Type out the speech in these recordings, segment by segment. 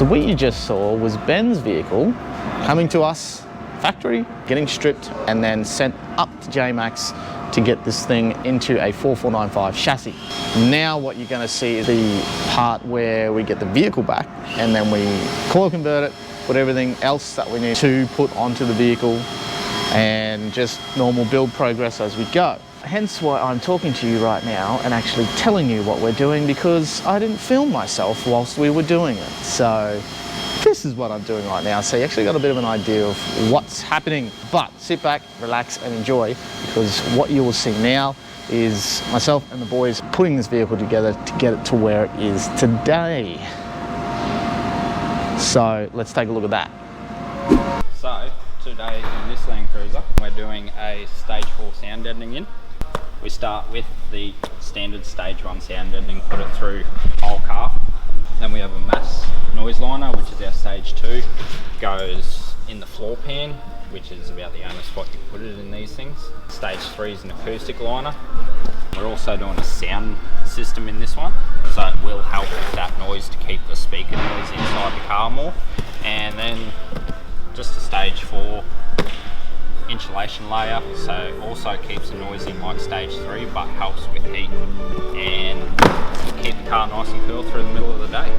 what you just saw was Ben's vehicle coming to us, factory, getting stripped, and then sent up to J-Max to get this thing into a 4495 chassis. Now what you're going to see is the part where we get the vehicle back, and then we coil convert it, put everything else that we need to put onto the vehicle, and just normal build progress as we go. Hence why I'm talking to you right now and actually telling you what we're doing, because I didn't film myself whilst we were doing it. So this is what I'm doing right now. So you actually got a bit of an idea of what's happening. But sit back, relax and enjoy, because what you will see now is myself and the boys putting this vehicle together to get it to where it is today. So let's take a look at that. So today in this Landcruiser, we're doing a stage 4 sound deadening in. We start with the standard stage 1 sound deadening, put it through whole car. Then we have a mass noise liner, which is our stage 2, goes in the floor pan, which is about the only spot you put it in these things. Stage 3 is an acoustic liner. We're also doing a sound system in this one, so it will help with that noise to keep the speaker noise inside the car more. And then just a stage 4 insulation layer, so also keeps the noise in like stage 3 but helps with heat and keep the car nice and cool through the middle of the day.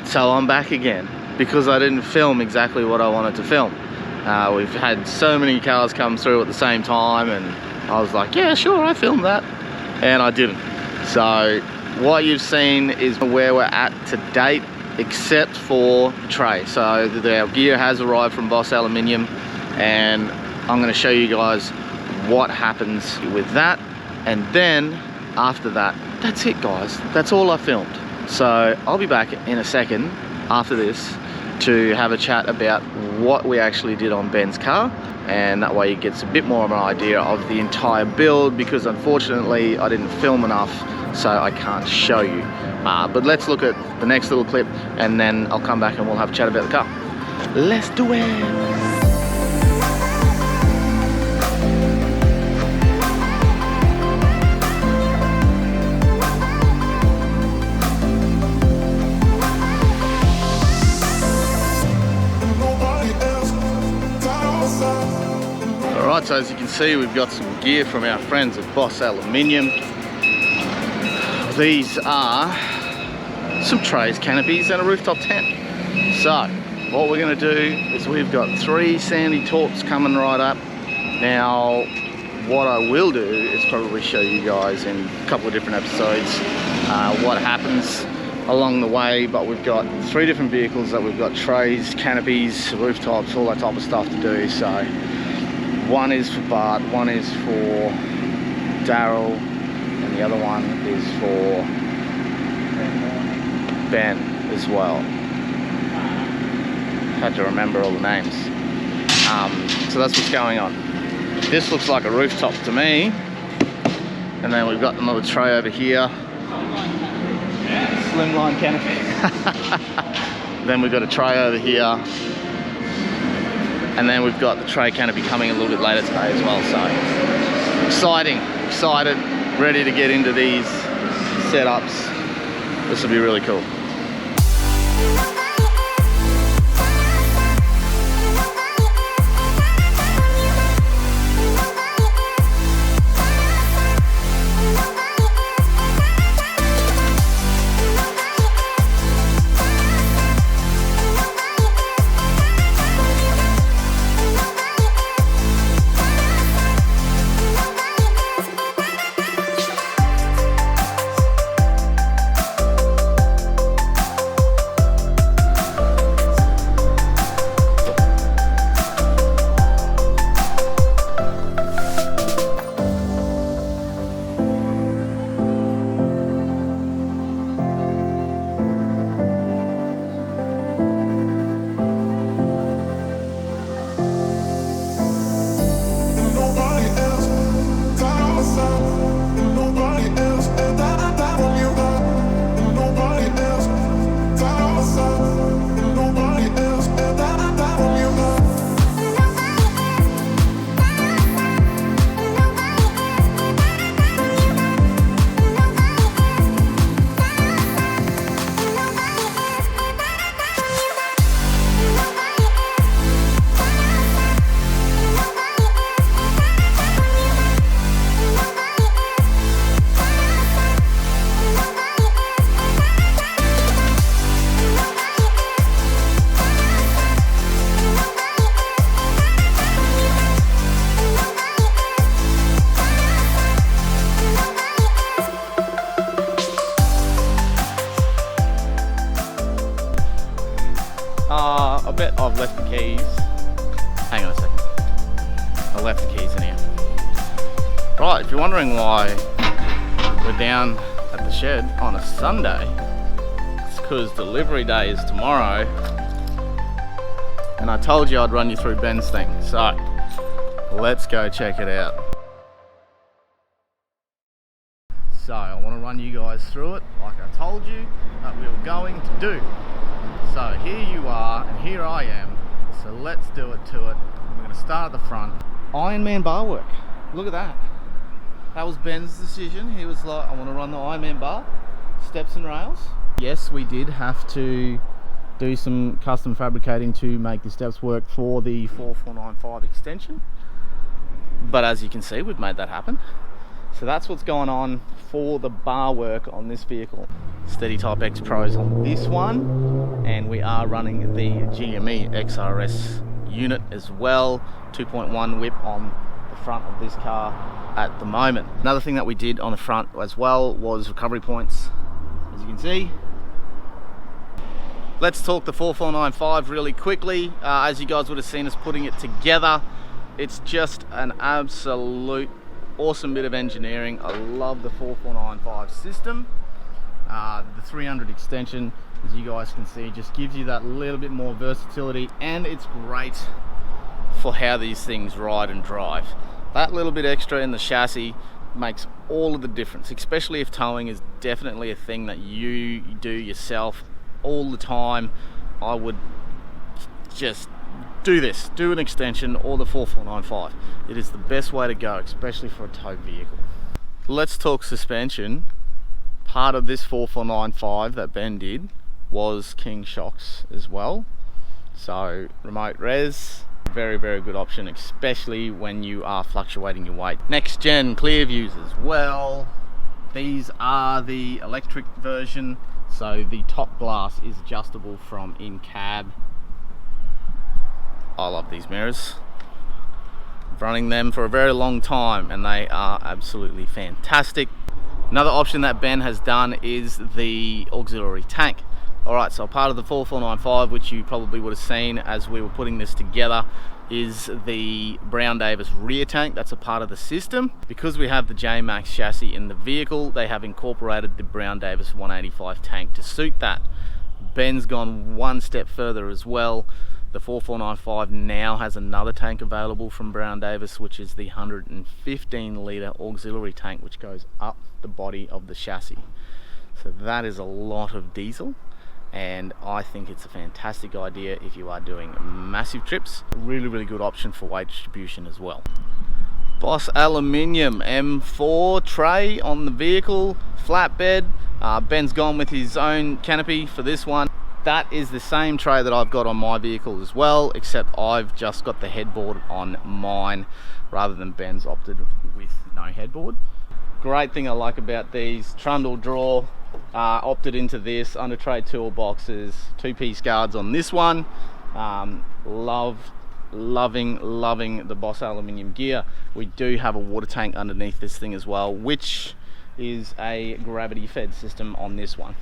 So I'm back again because I didn't film exactly what I wanted to film. We've had so many cars come through at the same time, and I was like, yeah, sure, I filmed that, and I didn't. So what you've seen is where we're at to date, except for tray. So our gear has arrived from Boss Aluminium, and I'm going to show you guys what happens with that. And then after that, that's it, guys. That's all I filmed. So I'll be back in a second after this to have a chat about what we actually did on Ben's car, and that way it gets a bit more of an idea of the entire build, because unfortunately I didn't film enough, so I can't show you. But let's look at the next little clip, and then I'll come back and we'll have a chat about the car. Let's do it. Nobody else. Right, so as you can see, we've got some gear from our friends at Boss Aluminium. These are some trays, canopies, and a rooftop tent. So what we're going to do is we've got 3 sandy torps coming right up. Now what I will do is probably show you guys in a couple of different episodes what happens along the way, but we've got 3 different vehicles that we've got trays, canopies, rooftops, all that type of stuff to do. So one is for Bart, one is for Daryl, and the other one is for Ben as well. Had to remember all the names. So that's what's going on. This looks like a rooftop to me. And then we've got another tray over here. Slimline canopy. Then we've got a tray over here. And then we've got the tray canopy coming a little bit later today as well. So excited, ready to get into these setups. This will be really cool. I bet I've left the keys. Hang on a second. I left the keys in here. Right, if you're wondering why we're down at the shed on a Sunday, it's because delivery day is tomorrow. And I told you I'd run you through Ben's thing. So, let's go check it out. So, I want to run you guys through it like I told you that we were going to do. So here you are, and here I am. So let's do it to it. We're going to start at the front. Ironman bar work. Look at that. That was Ben's decision. He was like, I want to run the Ironman bar, steps and rails. Yes, we did have to do some custom fabricating to make the steps work for the 4495 extension. But as you can see, we've made that happen. So that's what's going on for the bar work on this vehicle. Steady Type X Pros on this one, and we are running the GME XRS unit as well. 2.1 whip on the front of this car at the moment. Another thing that we did on the front as well was recovery points, as you can see. Let's talk the 4495 really quickly. As you guys would have seen us putting it together, it's just an absolute awesome bit of engineering. I love the 4495 system. The 300 extension, as you guys can see, just gives you that little bit more versatility, and it's great for how these things ride and drive. That little bit extra in the chassis makes all of the difference, especially if towing is definitely a thing that you do yourself all the time. I would just do this, do an extension or the 4495. It is the best way to go, especially for a tow vehicle. Let's talk suspension. Part of this 4495 that Ben did was King shocks as well. So remote res, very, very good option, especially when you are fluctuating your weight. Next gen clear views as well. These are the electric version, so the top glass is adjustable from in cab. I love these mirrors. I've running them for a very long time and they are absolutely fantastic. Another option that Ben has done is the auxiliary tank. Alright, so part of the 4495, which you probably would have seen as we were putting this together, is the Brown Davis rear tank. That's a part of the system. Because we have the J-Max chassis in the vehicle, they have incorporated the Brown Davis 185 tank to suit that. Ben's gone one step further as well. The 4495 now has another tank available from Brown Davis, which is the 115 litre auxiliary tank, which goes up the body of the chassis. So that is a lot of diesel, and I think it's a fantastic idea if you are doing massive trips. A really, really good option for weight distribution as well. Boss Aluminium M4 tray on the vehicle, flatbed. Ben's gone with his own canopy for this one. That is the same tray that I've got on my vehicle as well, except I've just got the headboard on mine rather than Ben's opted with no headboard. Great thing I like about these, trundle drawer, opted into this, under tray toolboxes, 2-piece guards on this one. Loving the Boss Aluminium gear. We do have a water tank underneath this thing as well, which is a gravity fed system on this one.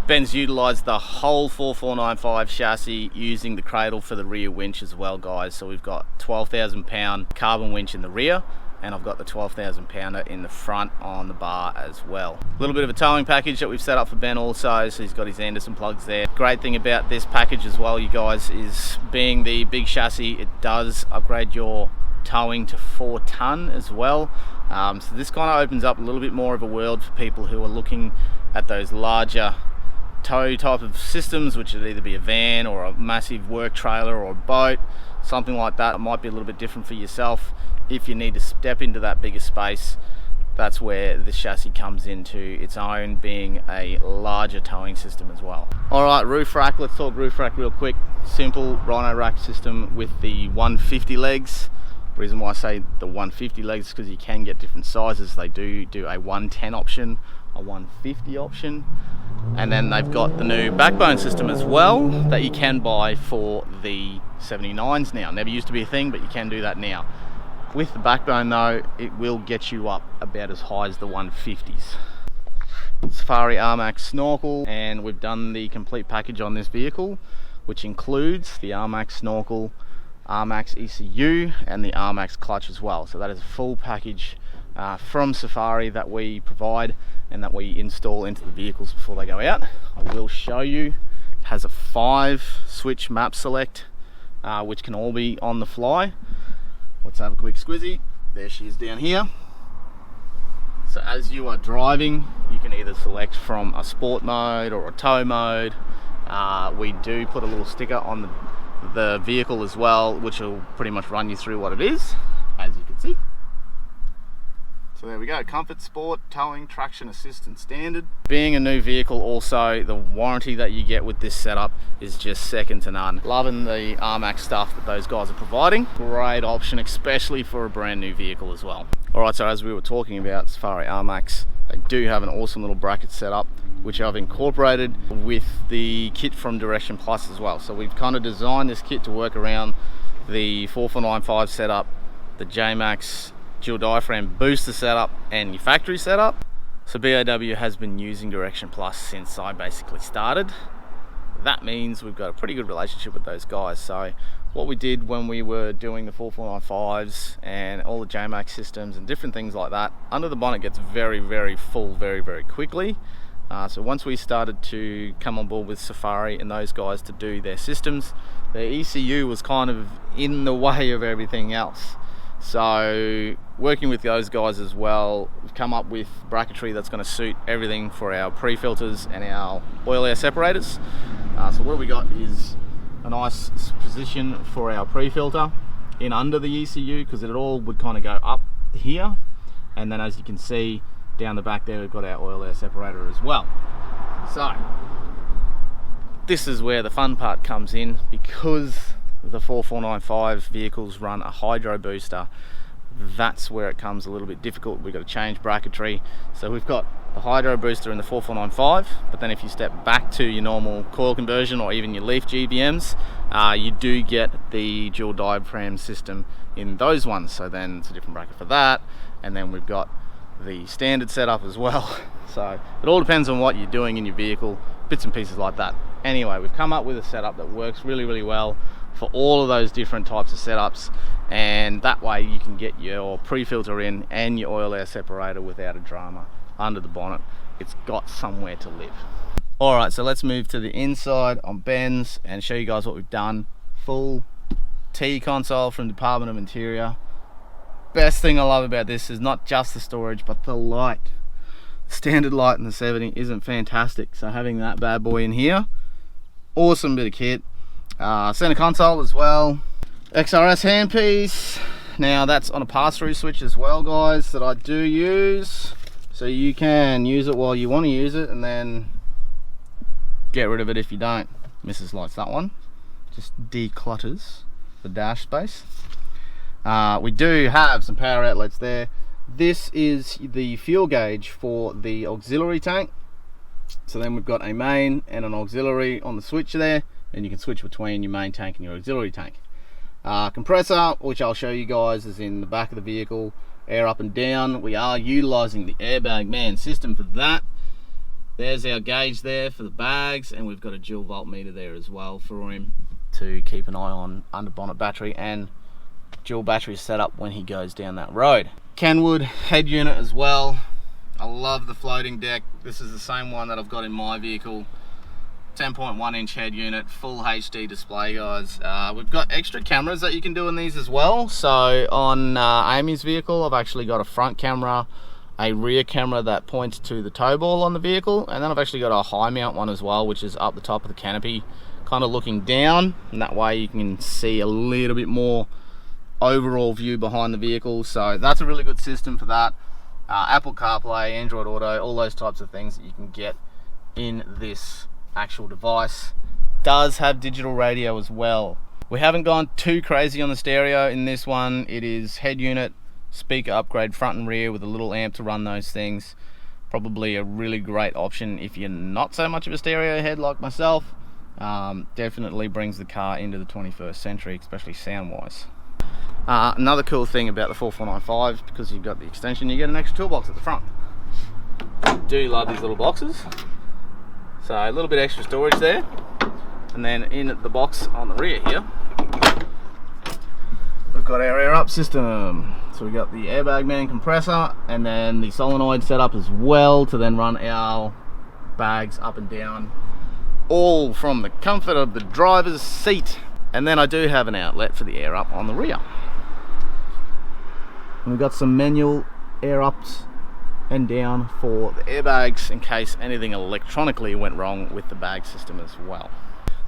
Ben's utilised the whole 4495 chassis using the cradle for the rear winch as well, guys. So we've got 12,000 pound carbon winch in the rear, and I've got the 12,000 pounder in the front on the bar as well. A little bit of a towing package that we've set up for Ben also, so he's got his Anderson plugs there. Great thing about this package as well, you guys, is being the big chassis, it does upgrade your towing to 4 ton as well. So this kind of opens up a little bit more of a world for people who are looking at those larger tow type of systems, which would either be a van or a massive work trailer or a boat, something like that. It might be a little bit different for yourself. If you need to step into that bigger space, that's where the chassis comes into its own, being a larger towing system as well. Alright, roof rack, let's talk roof rack real quick. Simple Rhino rack system with the 150 legs. The reason why I say the 150 legs is because you can get different sizes. They do a 110 option, a 150 option, and then they've got the new backbone system as well that you can buy for the 79s now. Never used to be a thing, but you can do that now. With the backbone though, it will get you up about as high as the 150s. Safari ARMAX snorkel, and we've done the complete package on this vehicle, which includes the ARMAX snorkel, ARMAX ECU, and the ARMAX clutch as well. So that is a full package from Safari that we provide and that we install into the vehicles before they go out. I will show you. It has a 5 switch map select, which can all be on the fly. Let's have a quick squizzy. There she is down here. So as you are driving, you can either select from a sport mode or a tow mode. We do put a little sticker on the vehicle as well, which will pretty much run you through what it is, as you can see. So there we go, comfort, sport, towing, traction assistant standard. Being a new vehicle also, the warranty that you get with this setup is just second to none. Loving the ARMAX stuff that those guys are providing. Great option, especially for a brand new vehicle as well. Alright, so as we were talking about Safari ARMAX, they do have an awesome little bracket setup, which I've incorporated with the kit from Direction Plus as well. So we've kind of designed this kit to work around the 4495 setup, the J-Max dual diaphragm booster setup, and your factory setup. So BAW has been using Direction Plus since I basically started. That means we've got a pretty good relationship with those guys. So what we did when we were doing the 4495s and all the J-Max systems and different things like that, under the bonnet gets very, very full very, very quickly. So once we started to come on board with Safari and those guys to do their systems, their ECU was kind of in the way of everything else. So working with those guys as well, we've come up with bracketry that's going to suit everything for our pre-filters and our oil air separators. So what we got is a nice position for our pre-filter in under the ECU, because it all would kind of go up here, and then as you can see down the back there, we've got our oil air separator as well. So this is where the fun part comes in, because the 4495 vehicles run a hydro booster. That's where it comes a little bit difficult. We've got to change bracketry. So we've got the hydro booster in the 4495, but then if you step back to your normal coil conversion or even your leaf GVMs, you do get the dual diaphragm system in those ones. So then it's a different bracket for that. And then we've got the standard setup as well. So it all depends on what you're doing in your vehicle, bits and pieces like that. Anyway, we've come up with a setup that works really, really well for all of those different types of setups, and that way you can get your pre-filter in and your oil air separator without a drama under the bonnet. It's got somewhere to live. Alright, so let's move to the inside on Ben's and show you guys what we've done. Full T console from Department of Interior. Best thing I love about this is not just the storage, but the light. Standard light in the 70 isn't fantastic, so having that bad boy in here, awesome bit of kit. Center console as well, XRS handpiece. Now that's on a pass-through switch as well, guys, that I do use, so you can use it while you want to use it and then get rid of it if you don't. Mrs. likes that one, just declutters the dash space. We do have some power outlets there. This is the fuel gauge for the auxiliary tank. So then we've got a main and an auxiliary on the switch there, and you can switch between your main tank and your auxiliary tank. Compressor, which I'll show you guys, is in the back of the vehicle, air up and down. We are utilizing the Airbag Man system for that. There's our gauge there for the bags, and we've got a dual voltmeter there as well for him to keep an eye on under bonnet battery and dual battery setup when he goes down that road. Kenwood head unit as well. I love the floating deck. This is the same one that I've got in my vehicle. 10.1 inch head unit, full HD display, guys. We've got extra cameras that you can do in these as well. So on Amy's vehicle, I've actually got a front camera, a rear camera that points to the tow ball on the vehicle, and then I've actually got a high mount one as well, which is up the top of the canopy, kind of looking down, and that way you can see a little bit more overall view behind the vehicle. So that's a really good system for that. Apple CarPlay, Android Auto, all those types of things that you can get in this actual device. Does have digital radio as well. We haven't gone too crazy on the stereo in this one. It is head unit, speaker upgrade front and rear with a little amp to run those things. Probably a really great option if you're not so much of a stereo head like myself. Definitely brings the car into the 21st century, especially sound wise. Another cool thing about the 4495, because you've got the extension, you get an extra toolbox at the front. Do love these little boxes. So a little bit extra storage there. And then in the box on the rear here, we've got our air up system. So we've got the Airbag Man compressor and then the solenoid setup as well to then run our bags up and down, all from the comfort of the driver's seat. And then I do have an outlet for the air up on the rear. And we've got some manual air ups and down for the airbags in case anything electronically went wrong with the bag system as well.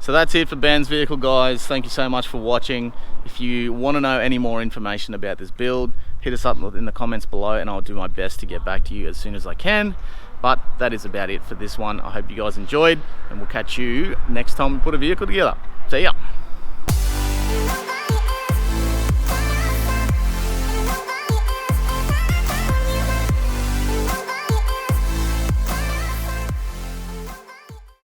So that's it for Ben's vehicle, guys. Thank you so much for watching. If you want to know any more information about this build, hit us up in the comments below and I'll do my best to get back to you as soon as I can. But that is about it for this one. I hope you guys enjoyed, and we'll catch you next time we put a vehicle together. See ya.